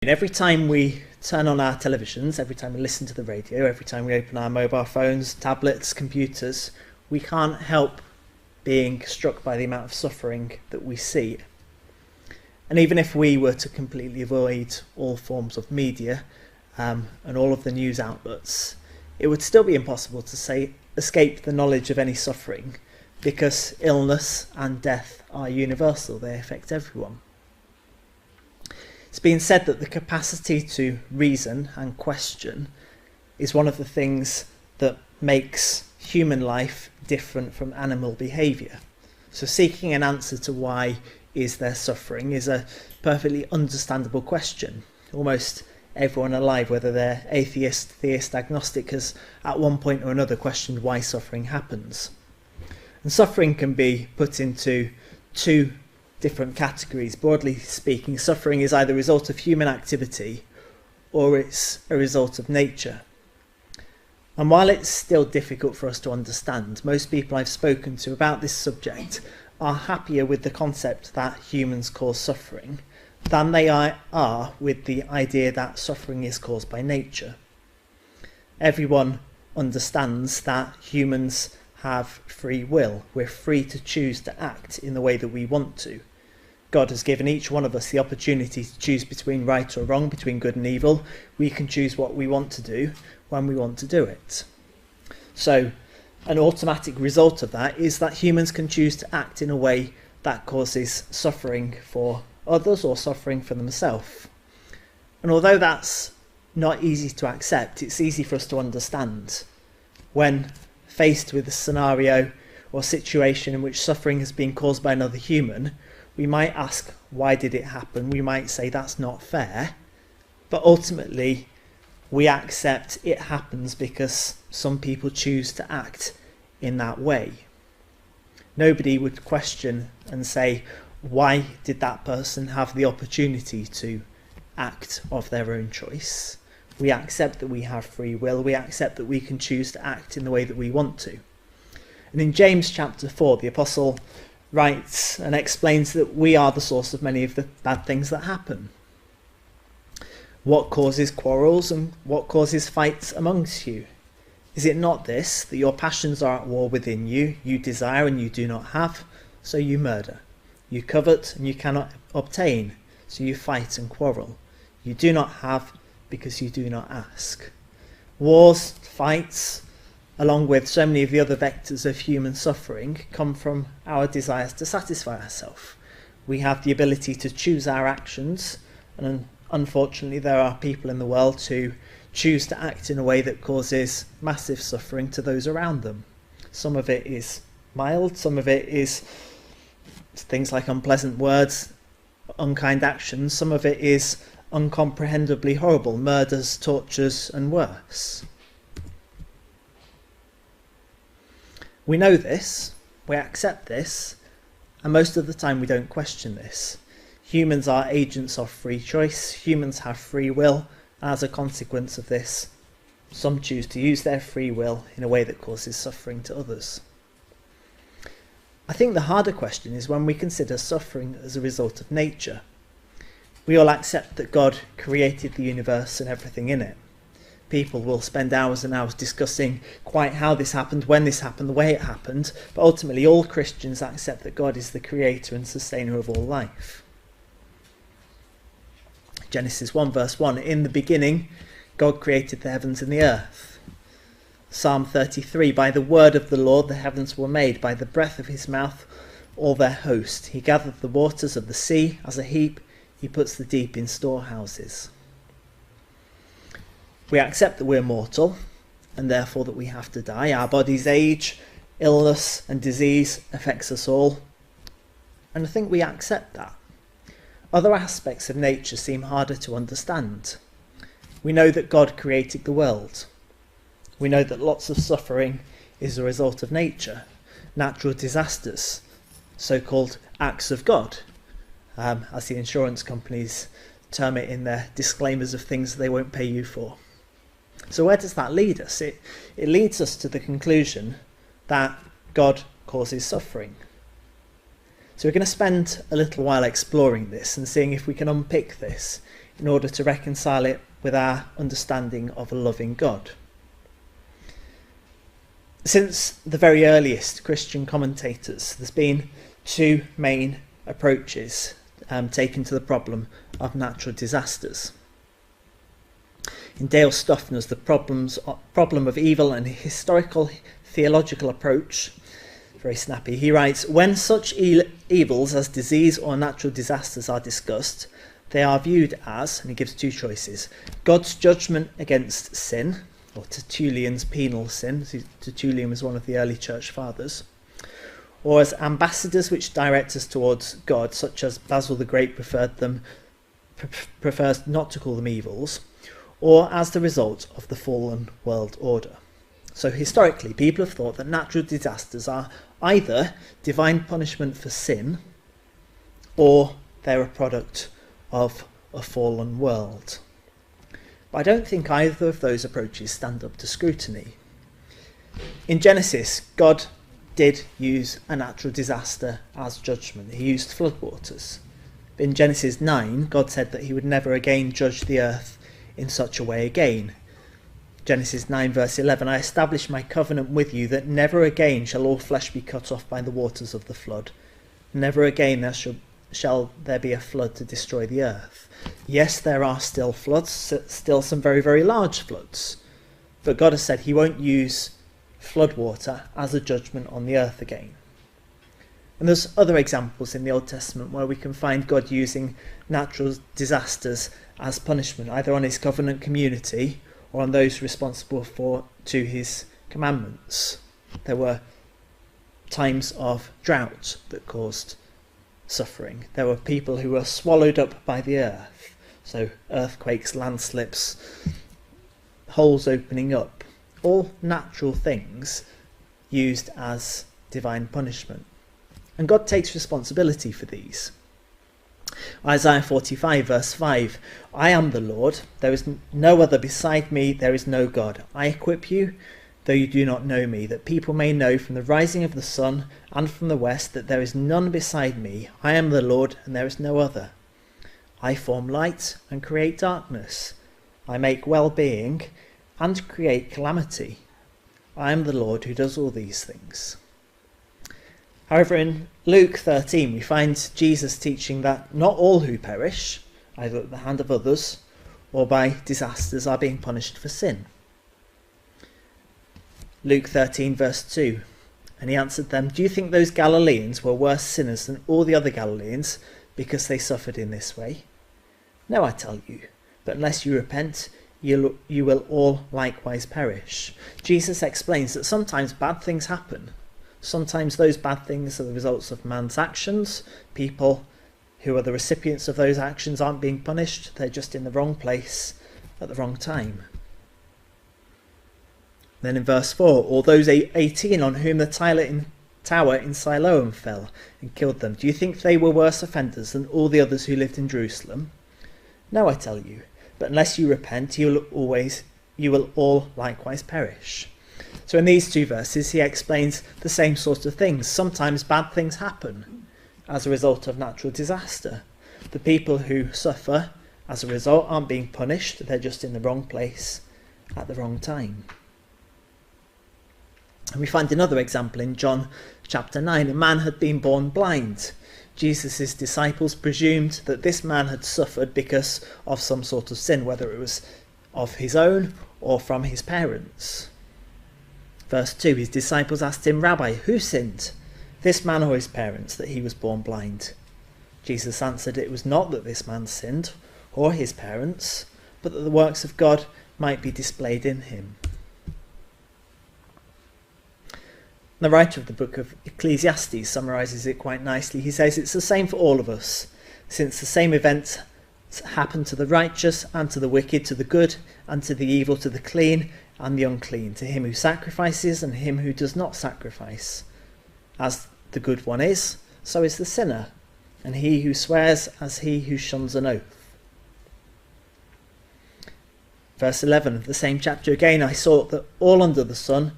Every time we turn on our televisions, every time we listen to the radio, every time we open our mobile phones, tablets, computers, we can't help being struck by the amount of suffering that we see. And even if we were to completely avoid all forms of media and all of the news outlets, it would still be impossible to escape the knowledge of any suffering, because illness and death are universal. They affect everyone. It's been said that the capacity to reason and question is one of the things that makes human life different from animal behaviour. So seeking an answer to why is there suffering is a perfectly understandable question. Almost everyone alive, whether they're atheist, theist, agnostic, has at one point or another questioned why suffering happens. And suffering can be put into two different categories. Broadly speaking, suffering is either a result of human activity or it's a result of nature. And while it's still difficult for us to understand, most people I've spoken to about this subject are happier with the concept that humans cause suffering than they are with the idea that suffering is caused by nature. Everyone understands that humans have free will. We're free to choose to act in the way that we want to. God has given each one of us the opportunity to choose between right or wrong, between good and evil. We can choose what we want to do when we want to do it. So an automatic result of that is that humans can choose to act in a way that causes suffering for others or suffering for themselves. And although that's not easy to accept, it's easy for us to understand. When faced with a scenario or situation in which suffering has been caused by another human, we might ask, why did it happen? We might say that's not fair, but ultimately we accept it happens because some people choose to act in that way. Nobody would question and say, why did that person have the opportunity to act of their own choice? We accept that we have free will. We accept that we can choose to act in the way that we want to. And in James chapter 4, the apostle writes and explains that we are the source of many of the bad things that happen. What causes quarrels and what causes fights amongst you? Is it not this, that your passions are at war within you? You desire and you do not have, so you murder. You covet and you cannot obtain, so you fight and quarrel. You do not have because you do not ask. Wars, fights, along with so many of the other vectors of human suffering, come from our desires to satisfy ourselves. We have the ability to choose our actions, and unfortunately there are people in the world who choose to act in a way that causes massive suffering to those around them. Some of it is mild, some of it is things like unpleasant words, unkind actions, some of it is uncomprehendibly horrible, murders, tortures and worse. We know this, we accept this, and most of the time we don't question this. Humans are agents of free choice, humans have free will, and as a consequence of this, some choose to use their free will in a way that causes suffering to others. I think the harder question is when we consider suffering as a result of nature. We all accept that God created the universe and everything in it. People will spend hours and hours discussing quite how this happened, when this happened, the way it happened, but ultimately all Christians accept that God is the creator and sustainer of all life. Genesis 1 verse 1, in the beginning God created the heavens and the earth. Psalm 33, by the word of the Lord the heavens were made, by the breath of his mouth all their host. He gathered the waters of the sea as a heap, he puts the deep in storehouses. We accept that we're mortal, and therefore that we have to die. Our bodies age, illness and disease affects us all, and I think we accept that. Other aspects of nature seem harder to understand. We know that God created the world. We know that lots of suffering is a result of nature, natural disasters, so-called acts of God, as the insurance companies term it in their disclaimers of things they won't pay you for. So where does that lead us? It leads us to the conclusion that God causes suffering. So we're going to spend a little while exploring this and seeing if we can unpick this in order to reconcile it with our understanding of a loving God. Since the very earliest Christian commentators, there's been two main approaches taken to the problem of natural disasters. In Dale Stuffner's The Problem of Evil and Historical Theological Approach, very snappy, he writes, when such evils as disease or natural disasters are discussed, they are viewed as, and he gives two choices, God's judgment against sin, or Tertullian's penal sin. Tertullian was one of the early church fathers, or as ambassadors which direct us towards God, such as Basil the Great prefers not to call them evils, or as the result of the fallen world order. So historically, people have thought that natural disasters are either divine punishment for sin, or they're a product of a fallen world. But I don't think either of those approaches stand up to scrutiny. In Genesis, God did use a natural disaster as judgment. He used floodwaters. In Genesis 9, God said that he would never again judge the earth in such a way again. Genesis 9 verse 11, I establish my covenant with you that never again shall all flesh be cut off by the waters of the flood. Never again shall there be a flood to destroy the earth. Yes, there are still floods, still some very, very large floods. But God has said he won't use floodwater as a judgment on the earth again. And there's other examples in the Old Testament where we can find God using natural disasters as punishment, either on his covenant community or on those responsible to his commandments. There were times of drought that caused suffering. There were people who were swallowed up by the earth. So earthquakes, landslips, holes opening up. All natural things used as divine punishment. And God takes responsibility for these. Isaiah 45 verse 5, I am the Lord, there is no other beside me, there is no God. I equip you, though you do not know me, that people may know from the rising of the sun and from the west that there is none beside me. I am the Lord, and there is no other. I form light and create darkness. I make well-being and create calamity. I am the Lord who does all these things. However, in Luke 13, we find Jesus teaching that not all who perish, either at the hand of others or by disasters, are being punished for sin. Luke 13 verse 2, and he answered them, do you think those Galileans were worse sinners than all the other Galileans because they suffered in this way? No, I tell you, but unless you repent, you will all likewise perish. Jesus explains that sometimes bad things happen. Sometimes those bad things are the results of man's actions. People who are the recipients of those actions aren't being punished. They're just in the wrong place at the wrong time. Then in verse 4, all those 18 on whom the tower in Siloam fell and killed them, do you think they were worse offenders than all the others who lived in Jerusalem? No, I tell you, but unless you repent, you will all likewise perish. So in these two verses, he explains the same sort of things. Sometimes bad things happen as a result of natural disaster. The people who suffer as a result aren't being punished. They're just in the wrong place at the wrong time. And we find another example in John chapter 9. A man had been born blind. Jesus' disciples presumed that this man had suffered because of some sort of sin, whether it was of his own or from his parents. Verse 2, his disciples asked him, Rabbi, who sinned, this man or his parents, that he was born blind? Jesus answered, it was not that this man sinned, or his parents, but that the works of God might be displayed in him. The writer of the book of Ecclesiastes summarises it quite nicely. He says, it's the same for all of us, since the same events happen to the righteous and to the wicked, to the good and to the evil, to the clean and the unclean, to him who sacrifices and him who does not sacrifice. As the good one is, so is the sinner, and he who swears as he who shuns an oath. Verse 11 of the same chapter again, I saw that all under the sun,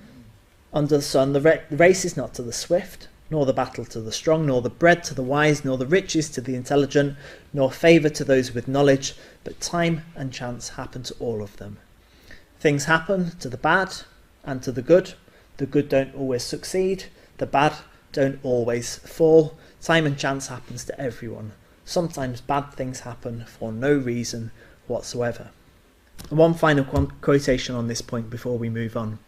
the race is not to the swift, nor the battle to the strong, nor the bread to the wise, nor the riches to the intelligent, nor favour to those with knowledge, but time and chance happen to all of them. Things happen to the bad and to the good. The good don't always succeed, the bad don't always fall. Time and chance happens to everyone. Sometimes bad things happen for no reason whatsoever. And one final quotation on this point before we move on.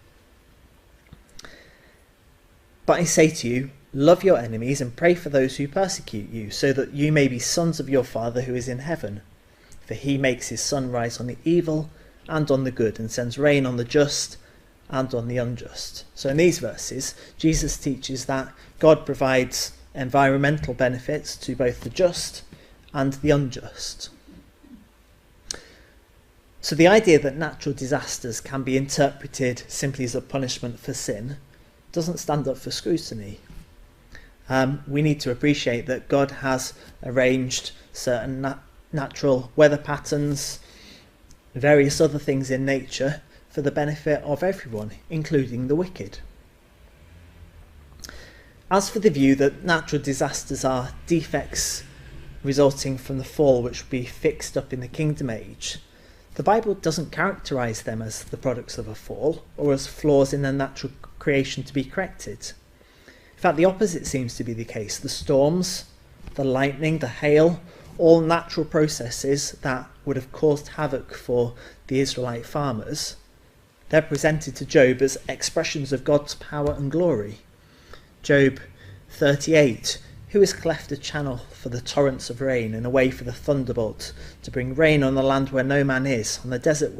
But I say to you, love your enemies and pray for those who persecute you, so that you may be sons of your Father who is in heaven. For he makes his sun rise on the evil and on the good, and sends rain on the just and on the unjust. So in these verses, Jesus teaches that God provides environmental benefits to both the just and the unjust. So the idea that natural disasters can be interpreted simply as a punishment for sin doesn't stand up for scrutiny. We need to appreciate that God has arranged certain natural weather patterns, various other things in nature for the benefit of everyone, including the wicked. As for the view that natural disasters are defects resulting from the fall which will be fixed up in the kingdom age, the Bible doesn't characterise them as the products of a fall or as flaws in their natural creation to be corrected. In fact, the opposite seems to be the case. The storms, the lightning, the hail, all natural processes that would have caused havoc for the Israelite farmers, they're presented to Job as expressions of God's power and glory. Job 38, who has cleft a channel for the torrents of rain and a way for the thunderbolt, to bring rain on the land where no man is, on the desert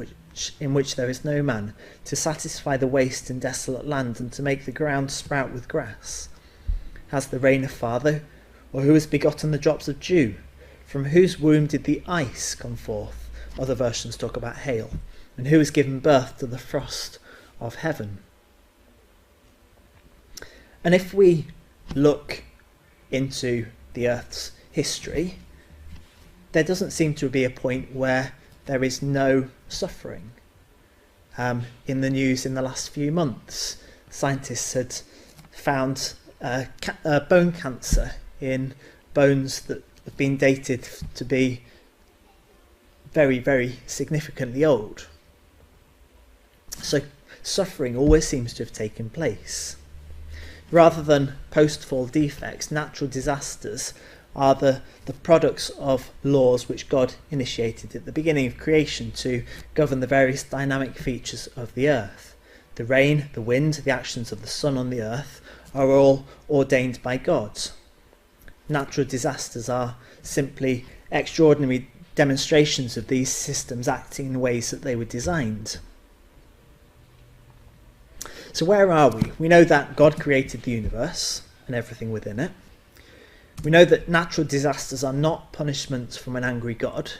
in which there is no man, to satisfy the waste and desolate land, and to make the ground sprout with grass? Has the rain a father, or who has begotten the drops of dew? From whose womb did the ice come forth? Other versions talk about hail. And who has given birth to the frost of heaven? And if we look into the earth's history, there doesn't seem to be a point where there is no suffering. In the news in the last few months, scientists had found bone cancer in bones that have been dated to be very, very significantly old. So suffering always seems to have taken place. Rather than post-fall defects, natural disasters are the products of laws which God initiated at the beginning of creation to govern the various dynamic features of the earth. The rain, the wind, the actions of the sun on the earth are all ordained by God. Natural disasters are simply extraordinary demonstrations of these systems acting in ways that they were designed. So where are we? We know that God created the universe and everything within it. We know that natural disasters are not punishments from an angry God.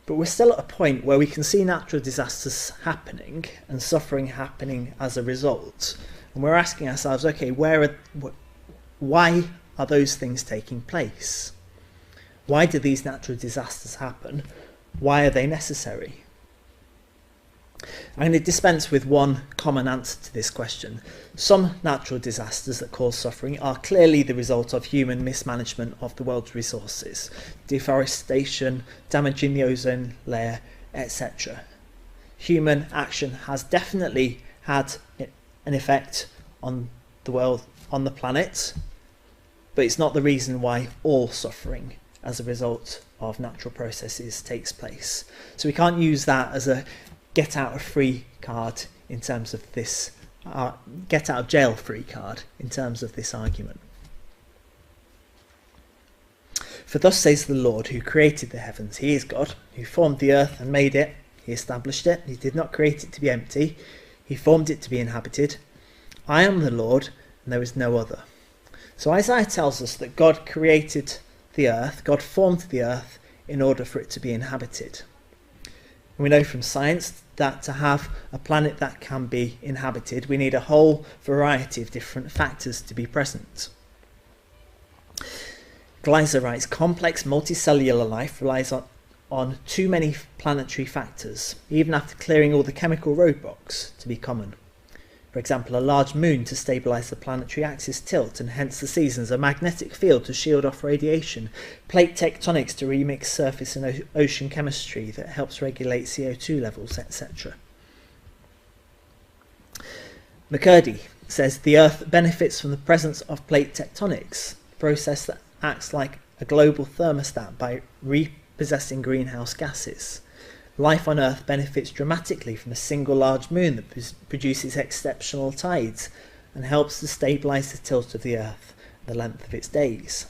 But we're still at a point where we can see natural disasters happening and suffering happening as a result. And we're asking ourselves, okay, why are those things taking place? Why do these natural disasters happen? Why are they necessary? I'm going to dispense with one common answer to this question. Some natural disasters that cause suffering are clearly the result of human mismanagement of the world's resources, deforestation, damaging the ozone layer, etc. Human action has definitely had an effect on the world, on the planet, but it's not the reason why all suffering as a result of natural processes takes place. So we can't use that as a get out of free card in terms of this, get out of jail free card in terms of this argument. For thus says the Lord, who created the heavens, he is God, who formed the earth and made it, he established it, he did not create it to be empty, he formed it to be inhabited. I am the Lord, and there is no other. So Isaiah tells us that God created the earth, God formed the earth in order for it to be inhabited. We know from science that to have a planet that can be inhabited, we need a whole variety of different factors to be present. Gleiser writes, complex multicellular life relies on too many planetary factors, even after clearing all the chemical roadblocks, to be common. For example, a large moon to stabilise the planetary axis tilt and hence the seasons, a magnetic field to shield off radiation, plate tectonics to remix surface and ocean chemistry that helps regulate CO2 levels, etc. McCurdy says the Earth benefits from the presence of plate tectonics, a process that acts like a global thermostat by repossessing greenhouse gases. Life on Earth benefits dramatically from a single large moon that produces exceptional tides and helps to stabilise the tilt of the Earth and the length of its days.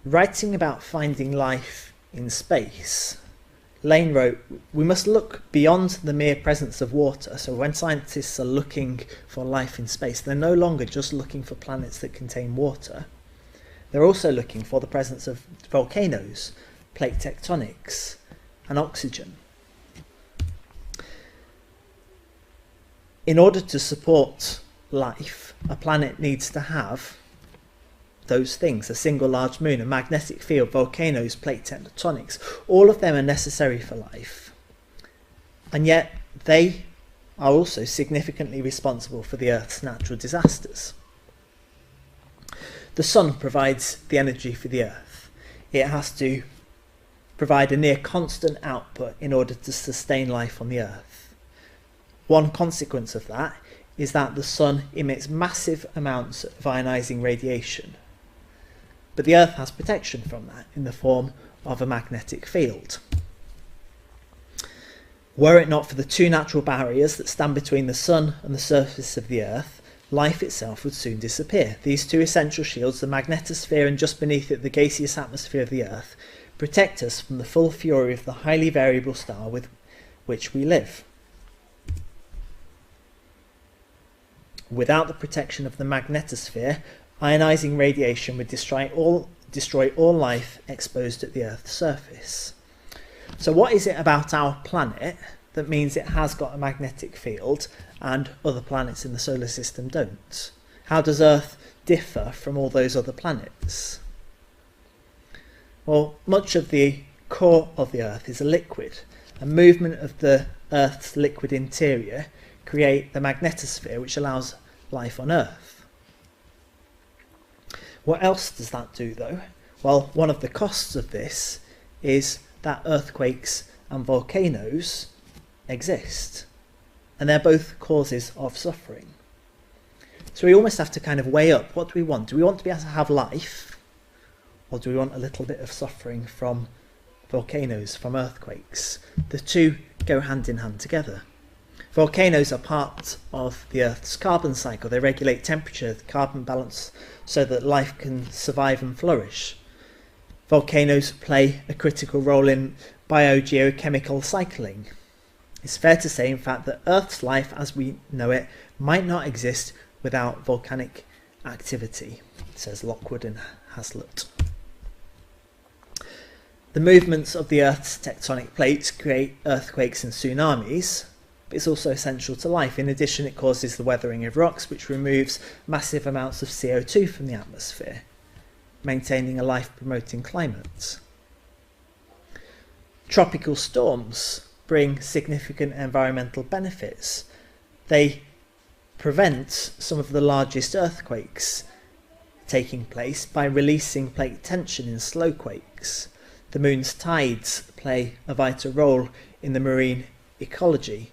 Writing about finding life in space, Lane wrote, "We must look beyond the mere presence of water." So when scientists are looking for life in space, they're no longer just looking for planets that contain water. They're also looking for the presence of volcanoes, plate tectonics, and oxygen. In order to support life, a planet needs to have those things: a single large moon, a magnetic field, volcanoes, plate tectonics. All of them are necessary for life. And yet they are also significantly responsible for the Earth's natural disasters. The sun provides the energy for the Earth. It has to provide a near constant output in order to sustain life on the Earth. One consequence of that is that the sun emits massive amounts of ionising radiation. But the Earth has protection from that in the form of a magnetic field. Were it not for the two natural barriers that stand between the sun and the surface of the Earth, life itself would soon disappear. These two essential shields, the magnetosphere and just beneath it the gaseous atmosphere of the Earth, protect us from the full fury of the highly variable star with which we live. Without the protection of the magnetosphere, ionising radiation would destroy all life exposed at the Earth's surface. So what is it about our planet that means it has got a magnetic field and other planets in the solar system don't? How does Earth differ from all those other planets? Well, much of the core of the Earth is a liquid. A movement of the Earth's liquid interior create the magnetosphere, which allows life on Earth. What else does that do though? Well, one of the costs of this is that earthquakes and volcanoes exist, and they're both causes of suffering. So we almost have to kind of weigh up, what do we want? Do we want to be able to have life, or do we want a little bit of suffering from volcanoes, from earthquakes? The two go hand in hand together. Volcanoes are part of the Earth's carbon cycle. They regulate temperature, the carbon balance, so that life can survive and flourish. Volcanoes play a critical role in biogeochemical cycling. It's fair to say, in fact, that Earth's life as we know it might not exist without volcanic activity, says Lockwood and Hazlitt. The movements of the Earth's tectonic plates create earthquakes and tsunamis, but it's also essential to life. In addition, it causes the weathering of rocks, which removes massive amounts of CO2 from the atmosphere, maintaining a life-promoting climate. Tropical storms bring significant environmental benefits. They prevent some of the largest earthquakes taking place by releasing plate tension in slow quakes. The moon's tides play a vital role in the marine ecology,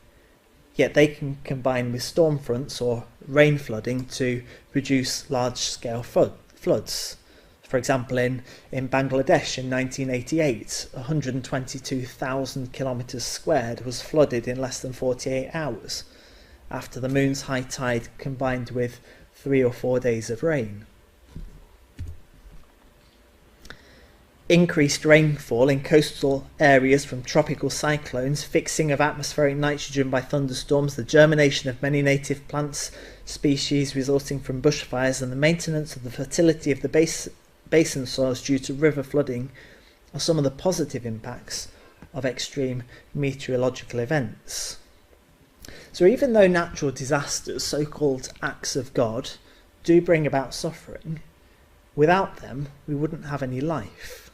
yet they can combine with storm fronts or rain flooding to produce large-scale floods. For example, in Bangladesh in 1988, 122,000 kilometres squared was flooded in less than 48 hours after the moon's high tide combined with 3 or 4 days of rain. Increased rainfall in coastal areas from tropical cyclones, fixing of atmospheric nitrogen by thunderstorms, the germination of many native plants species resulting from bushfires, and the maintenance of the fertility of the basin soils due to river flooding are some of the positive impacts of extreme meteorological events. So even though natural disasters, so-called acts of God, do bring about suffering, without them we wouldn't have any life.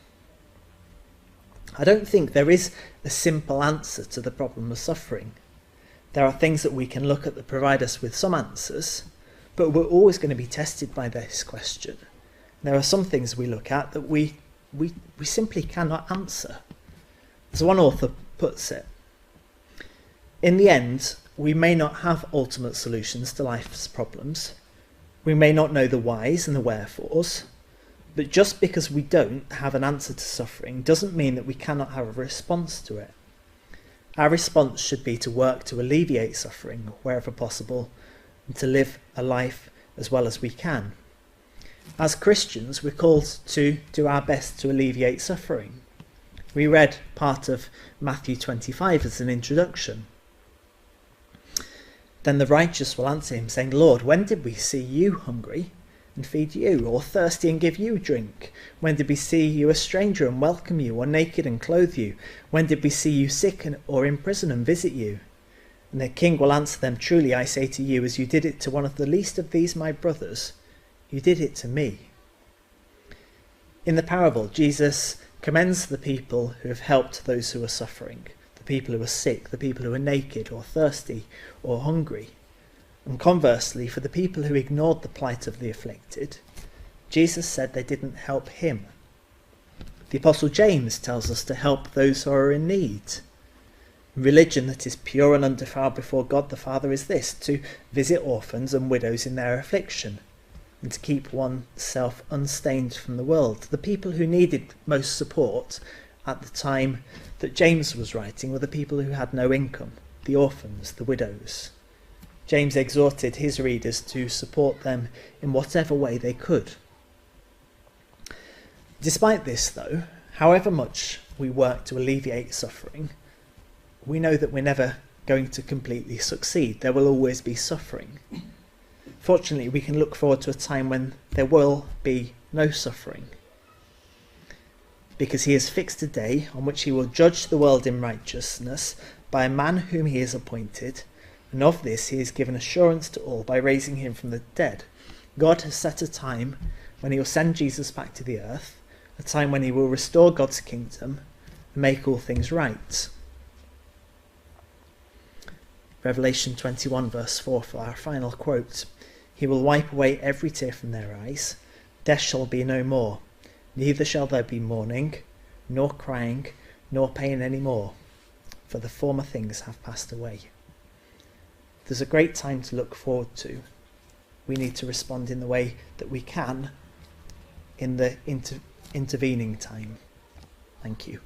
I don't think there is a simple answer to the problem of suffering. There are things that we can look at that provide us with some answers, but we're always going to be tested by this question. There are some things we look at that we simply cannot answer. As one author puts it, in the end, we may not have ultimate solutions to life's problems. We may not know the whys and the wherefores, but just because we don't have an answer to suffering doesn't mean that we cannot have a response to it. Our response should be to work to alleviate suffering wherever possible and to live a life as well as we can. As Christians, we're called to do our best to alleviate suffering. We read part of Matthew 25 as an introduction. Then the righteous will answer him, saying, Lord, when did we see you hungry and feed you, or thirsty and give you drink? When did we see you a stranger and welcome you, or naked and clothe you? When did we see you sick or in prison and visit you? And the king will answer them, Truly I say to you, as you did it to one of the least of these my brothers, you did it to me. In the parable, Jesus commends the people who have helped those who are suffering, the people who are sick, the people who are naked or thirsty or hungry. And conversely, for the people who ignored the plight of the afflicted, Jesus said they didn't help him. The Apostle James tells us to help those who are in need. Religion that is pure and undefiled before God the Father is this, to visit orphans and widows in their affliction, and to keep oneself unstained from the world. The people who needed most support at the time that James was writing were the people who had no income, the orphans, the widows. James exhorted his readers to support them in whatever way they could. Despite this, though, however much we work to alleviate suffering, we know that we're never going to completely succeed. There will always be suffering. Fortunately, we can look forward to a time when there will be no suffering, because he has fixed a day on which he will judge the world in righteousness by a man whom he has appointed, and of this he has given assurance to all by raising him from the dead. God has set a time when he will send Jesus back to the earth, a time when he will restore God's kingdom and make all things right. Revelation 21 verse 4 for our final quote. He will wipe away every tear from their eyes. Death shall be no more. Neither shall there be mourning, nor crying, nor pain any more, for the former things have passed away. There's a great time to look forward to. We need to respond in the way that we can in the intervening time. Thank you.